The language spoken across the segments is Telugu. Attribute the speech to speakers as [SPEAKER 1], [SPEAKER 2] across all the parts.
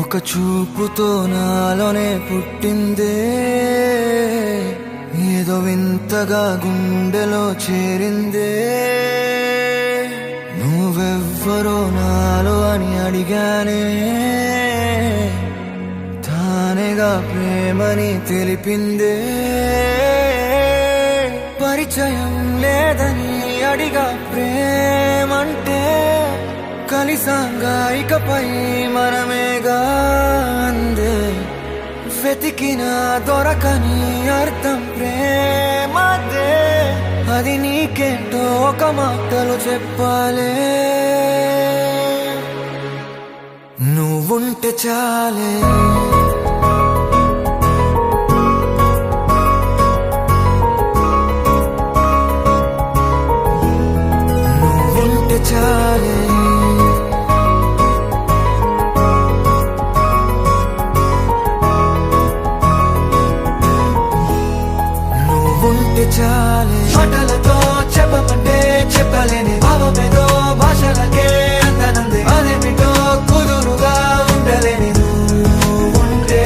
[SPEAKER 1] ఒక చూపుతో నాలోనే పుట్టిందే, ఏదో వింతగా గుండెలో చేరిందే. నువ్వెవ్వరో నాలో అని అడిగానే, తానేగా ప్రేమని తెలిపిందే. పరిచయం లేదని అడిగా ప్రేమంటే, కలిసాంగా ఇకపై మనమేగా అందే. వెతికిన దొరకని అర్థం ప్రేమదే, అది నీకేంటో ఒక మాటలు చెప్పాలే. నువ్వుంటే చాలే, నువ్వుంటే చాలే. నువ్వుంటే చాలే, మాటలతో చెప్పమంటే చెప్పలేని భావమేదో భాషలకే అందనందే. అదేమిటో కుదురుగా ఉండలేని నువ్వుంటే,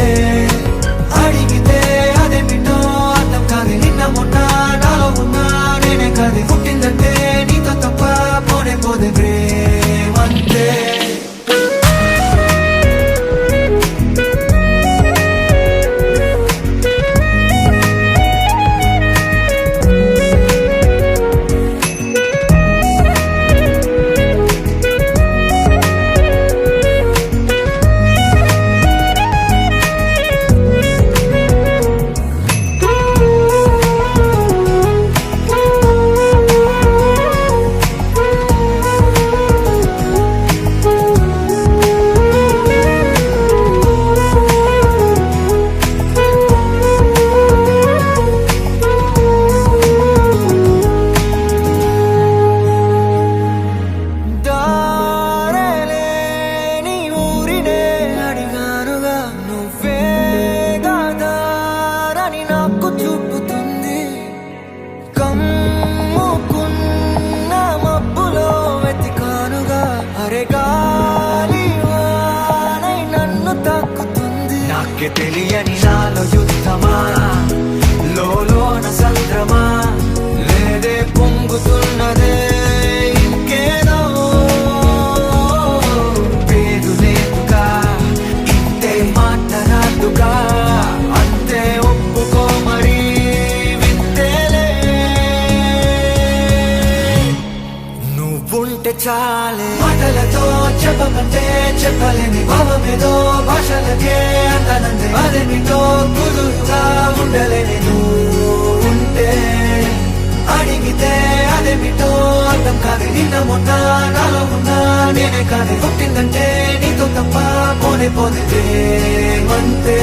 [SPEAKER 1] అడిగితే అదేమిటో అర్థం కాదు. నిన్న మొన్న నాలో ఉన్నా నేనే కాదు. పుట్టిందంటే నీతో తప్ప పోనే పోదే ప్రేమంతే. చూపుతుంది కమ్ముకున్న మబ్బులో వెతికానుగా. అరే గాలి వానై నన్ను తాకుతుంది. నాకే తెలియని నాలో యుద్ధమా, లోన సంద్రమా, లేదే పొంగుతున్నదే ఇంకేదో. పేరు లేదుగా, ఇంతే మాట్లాడుగా, అంతే ఒప్పుకో మరి వింతేలే. నువ్వుంటే చాలే, మాటలతో చెప్పమంటే చెప్పలేని భావమేదో భాషలకే అందనందే. అదేమిటో కుదురుగా ఉండలేని నువ్వుంటే, అడిగితే అదేమిటో అర్థం కాదు. నిన్న మొన్న నాలో ఉన్నా నేనే కాదు. పుట్టిందంటే నీతో తప్ప పోనే పోదే ప్రేమంతే.